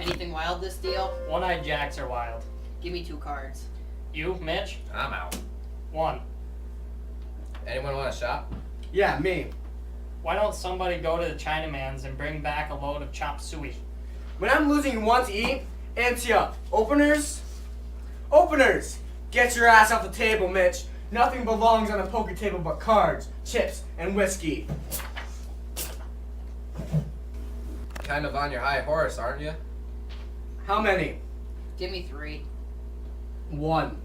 Anything wild this deal? One-eyed jacks are wild. Give me 2 cards. You, Mitch? I'm out. 1. Anyone want a shop? Yeah, me. Why don't somebody go to the Chinaman's and bring back a load of chop suey? When I'm losing, you want to eat? Ante up. Openers? Openers! Get your ass off the table, Mitch. Nothing belongs on a poker table but cards, chips, and whiskey. Kind of on your high horse, aren't you? How many? Give me 3. 1.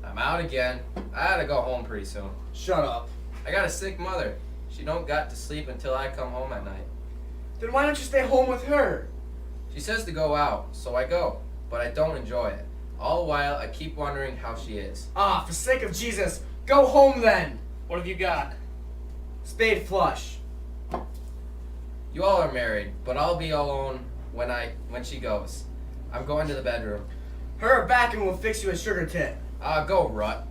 I'm out again. I gotta go home pretty soon. Shut up. I got a sick mother. She don't got to sleep until I come home at night. Then why don't you stay home with her? She says to go out, so I go. But I don't enjoy it. All the while, I keep wondering how she is. Ah, for sake of Jesus, go home then. What have you got? Spade flush. You all are married, but I'll be alone when she goes. I'm going to the bedroom. Hurry back and we'll fix you a sugar tit. Go, Rut.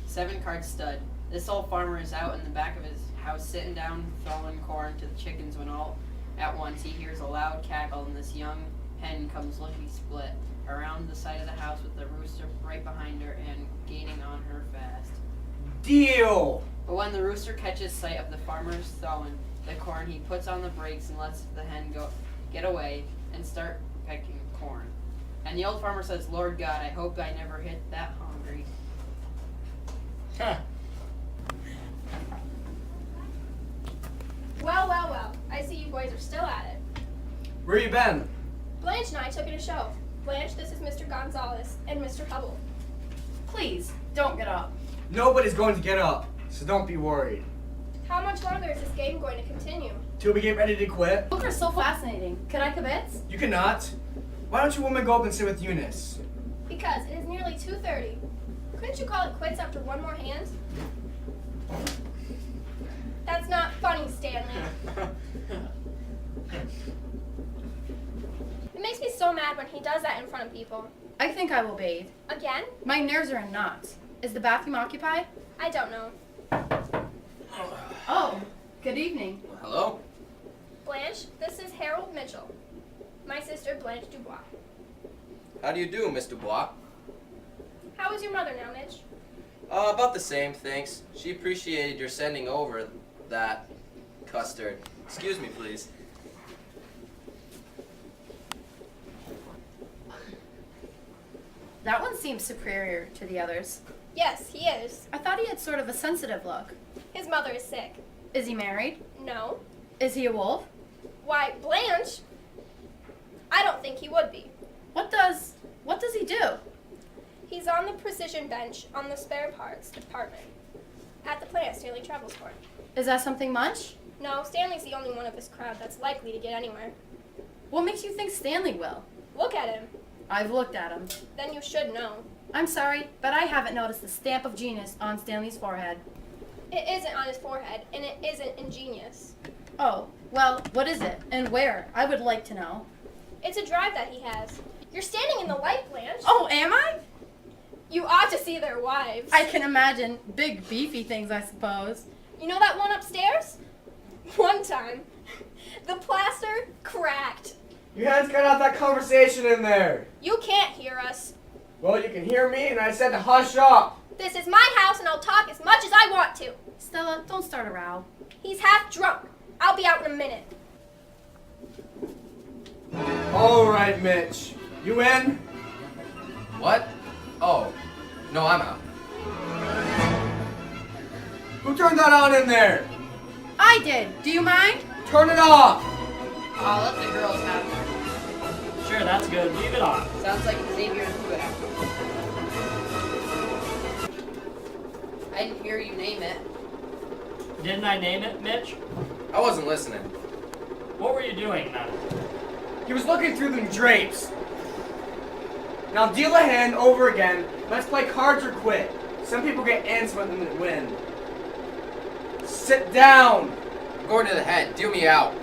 7 card stud. This old farmer is out in the back of his house sitting down throwing corn to the chickens when all at once he hears a loud cackle and this young hen comes lickety split around the side of the house with the rooster right behind her and gaining on her fast. Deal! But when the rooster catches sight of the farmer's throwing the corn, he puts on the brakes and lets the hen get away and start pecking corn. And the old farmer says, "Lord God, I hope I never hit that hungry." Huh. Well. I see you boys are still at it. Where you been? Blanche and I took in a show. Blanche, this is Mr. Gonzalez and Mr. Hubble. Please, don't get up. Nobody's going to get up, so don't be worried. How much longer is this game going to continue? Till we get ready to quit? Book are so fascinating. Can I kibitz? You cannot. Why don't you women go up and sit with Eunice? Because it is nearly 2:30. Couldn't you call it quits after one more hand? That's not funny, Stanley. It makes me so mad when he does that in front of people. I think I will bathe. Again? My nerves are in knots. Is the bathroom occupied? I don't know. Oh, good evening. Hello? Blanche, this is Harold Mitchell. My sister, Blanche Dubois. How do you do, Miss Dubois? How is your mother now, Mitch? About the same, thanks. She appreciated your sending over that custard. Excuse me, please. That one seems superior to the others. Yes, he is. I thought he had sort of a sensitive look. His mother is sick. Is he married? No. Is he a wolf? Why, Blanche? I don't think he would be. What does he do? He's on the precision bench on the spare parts department at the plant Stanley travels for. Is that something much? No, Stanley's the only one of his crowd that's likely to get anywhere. What makes you think Stanley will? Look at him. I've looked at him. Then you should know. I'm sorry, but I haven't noticed the stamp of genius on Stanley's forehead. It isn't on his forehead, and it isn't ingenious. Oh, well, what is it? And where? I would like to know. It's a drive that he has. You're standing in the light, Blanche. Oh, am I? You ought to see their wives. I can imagine. Big, beefy things, I suppose. You know that one upstairs? One time, the plaster cracked. You guys got out that conversation in there. You can't hear us. Well, you can hear me, and I said to hush up. This is my house, and I'll talk as much as I want to. Stella, don't start a row. He's half drunk. I'll be out in a minute. All right, Mitch. You in? What? Oh, no, I'm out. Who turned that on in there? I did. Do you mind? Turn it off. I'll let the girls have it. Sure, that's good. Leave it on. Sounds like Xavier and Hugo. I didn't hear you name it. Didn't I name it, Mitch? I wasn't listening. What were you doing then? He was looking through them drapes. Now deal a hand over again. Let's play cards or quit. Some people get ants when they win. Sit down. I'm going to the head. Deal me out.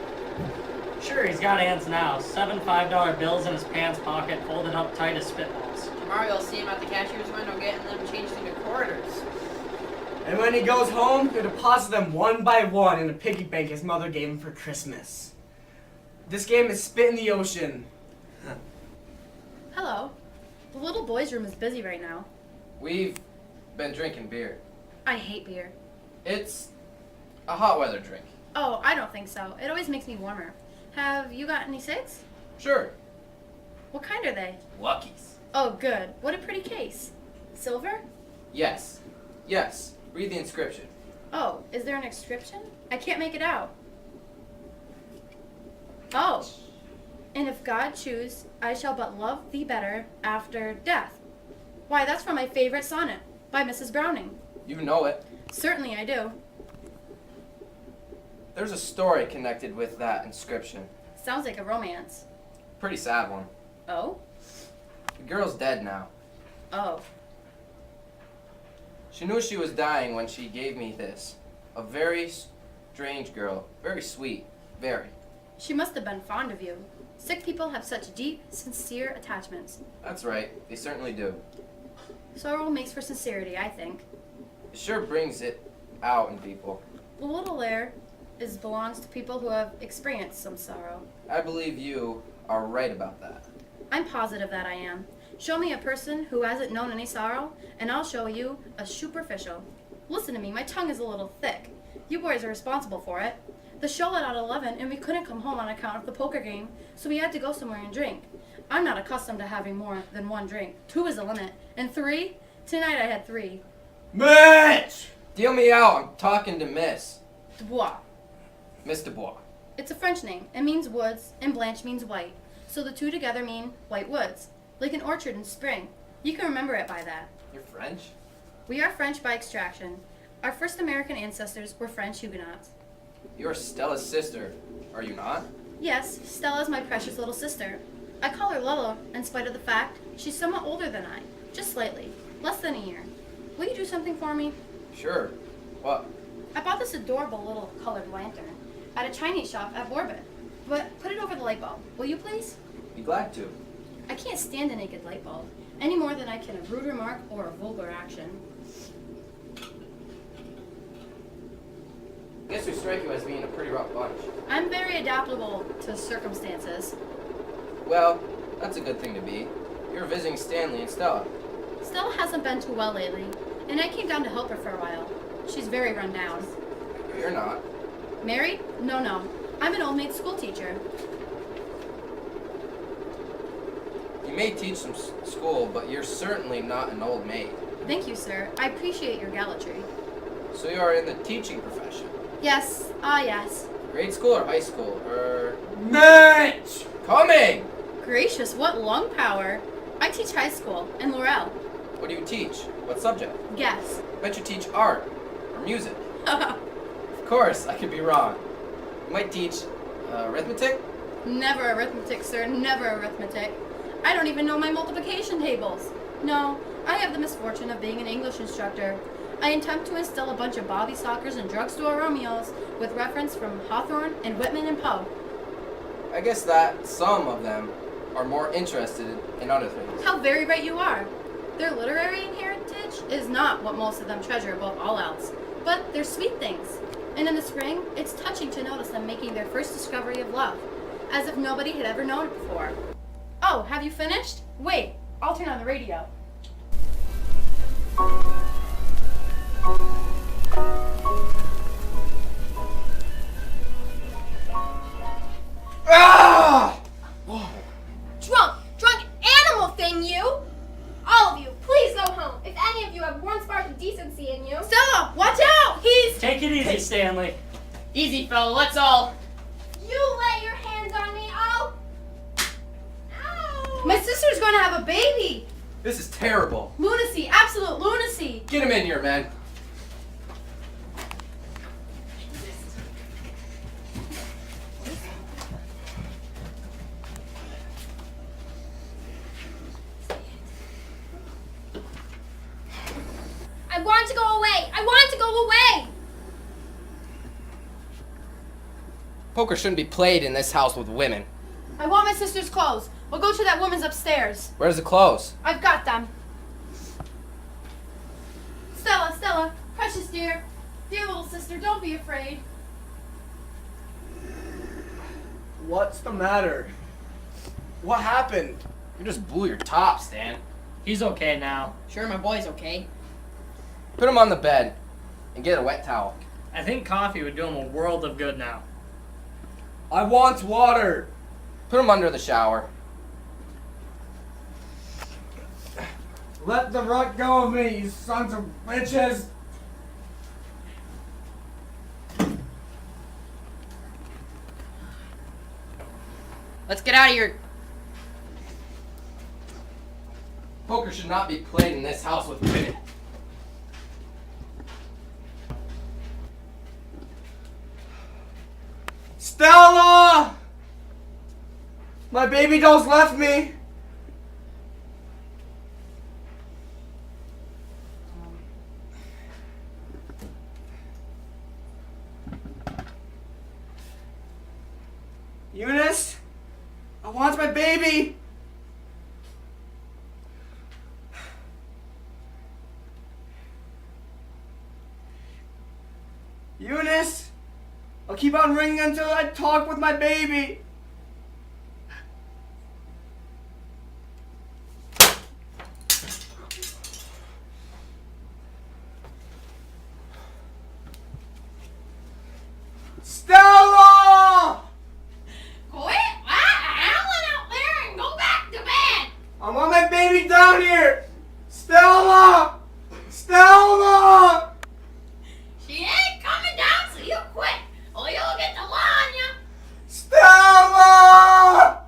Sure, he's got ants now. 7 $5 bills in his pants pocket, folded up tight as spitballs. Tomorrow you'll see him at the cashier's window getting them changed into quarters. And when he goes home, he'll deposit them one by one in a piggy bank his mother gave him for Christmas. This game is spit in the ocean. Hello. The little boys' room is busy right now. We've been drinking beer. I hate beer. It's a hot weather drink. Oh, I don't think so. It always makes me warmer. Have you got any cigs? Sure. What kind are they? Luckies. Oh, good. What a pretty case. Silver? Yes. Yes. Read the inscription. Oh, is there an inscription? I can't make it out. Oh. And if God choose, I shall but love thee better after death. Why, that's from my favorite sonnet by Mrs. Browning. You know it. Certainly I do. There's a story connected with that inscription. Sounds like a romance. Pretty sad one. Oh? The girl's dead now. Oh. She knew she was dying when she gave me this. A very strange girl. Very sweet. Very. She must have been fond of you. Sick people have such deep, sincere attachments. That's right. They certainly do. Sorrow makes for sincerity, I think. It sure brings it out in people. The little air belongs to people who have experienced some sorrow. I believe you are right about that. I'm positive that I am. Show me a person who hasn't known any sorrow, and I'll show you a superficial. Listen to me, my tongue is a little thick. You boys are responsible for it. The show let out 11, and we couldn't come home on account of the poker game, so we had to go somewhere and drink. I'm not accustomed to having more than 1 drink. 2 is the limit. And 3? Tonight I had 3. Mitch! Deal me out. I'm talking to Miss. Dubois. Miss Dubois. It's a French name. It means woods, and Blanche means white. So the 2 together mean white woods, like an orchard in spring. You can remember it by that. You're French? We are French by extraction. Our first American ancestors were French Huguenots. You're Stella's sister, are you not? Yes, Stella's my precious little sister. I call her Lolo, in spite of the fact she's somewhat older than I. Just slightly. Less than a year. Will you do something for me? Sure. What? I bought this adorable little colored lantern at a Chinese shop at Bourbon. But put it over the light bulb. Will you please? Be glad to. I can't stand a naked light bulb, any more than I can a rude remark or a vulgar action. Guess we strike you as being a pretty rough bunch. I'm very adaptable to circumstances. Well, that's a good thing to be. You're visiting Stanley and Stella. Stella hasn't been too well lately, and I came down to help her for a while. She's very run down. You're not. Married? No. I'm an old maid school teacher. You may teach some school, but you're certainly not an old maid. Thank you, sir. I appreciate your gallantry. So you are in the teaching profession. Yes, yes. Grade school or high school? Mitch! Coming! Gracious, what lung power. I teach high school in Laurel. What do you teach? What subject? Guess. Bet you teach art or music. Of course, I could be wrong. You might teach arithmetic? Never arithmetic, sir. Never arithmetic. I don't even know my multiplication tables. No, I have the misfortune of being an English instructor. I attempt to instill a bunch of Bobby Sockers and drugstore Romeos with reference from Hawthorne and Whitman and Poe. I guess that some of them are more interested in other things. How very right you are. Their literary heritage is not what most of them treasure above all else, but they're sweet things. And in the spring, it's touching to notice them making their first discovery of love, as if nobody had ever known it before. Oh, have you finished? Wait, I'll turn on the radio. Ah! Drunk animal thing, you! All of you, please go home. If any of you have 1 spark of decency in you. Stella, watch out! He's... Take it easy, Stanley. Easy, fella, let's all. You lay your hands on me, oh! Ow! My sister's gonna have a baby! This is terrible. Lunacy, absolute lunacy! Get him in here, man. I want to go away! I want to go away! Poker shouldn't be played in this house with women. I want my sister's clothes. We'll go to that woman's upstairs. Where's the clothes? I've got them. Stella, precious dear. Dear little sister, don't be afraid. What's the matter? What happened? You just blew your top, Stan. He's okay now. Sure, my boy's okay. Put him on the bed and get a wet towel. I think coffee would do him a world of good now. I want water. Put him under the shower. Let the rug go of me, you sons of bitches. Let's get out of here. Poker should not be played in this house with women. Stella! My baby dolls left me. Eunice, I want my baby. Eunice, I'll keep on ringing until I talk with my baby. Stella! Quit howling out there and go back to bed! I want my baby down here! Stella! Stella! She ain't coming down, so you quit, or you'll get the law on you! Stella!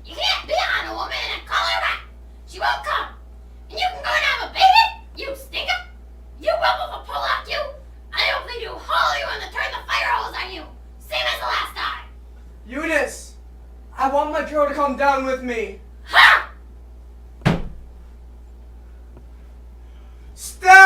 You can't be on a woman and call her back! She won't come! And you can go and have a baby? You stinker! You rubble for pull out you! I don't think you holler when they turn the fire hose on you! Same as the last time! Eunice! I want my girl to come down with me. Ha! Stella!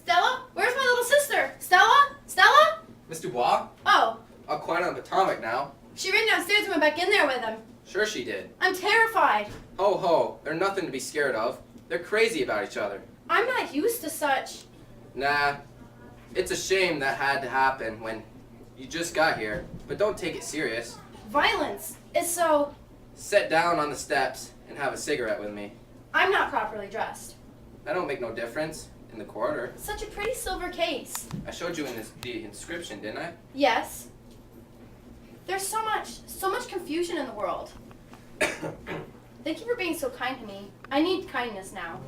Stella? Where's my little sister? Stella? Stella? Miss Dubois? Oh, I'll quiet on Potomac now. she ran downstairs and went back in there with him. Sure she did. I'm terrified. Ho ho, they're nothing to be scared of. They're crazy about each other. I'm not used to such. Nah, it's a shame that had to happen when you just got here, but don't take it serious. Violence is so. Sit down on the steps and have a cigarette with me. I'm not properly dressed. That don't make no difference in the corridor. Such a pretty silver case. I showed you in the inscription, didn't I? Yes. There's so much confusion in the world. Thank you for being so kind to me. I need kindness now.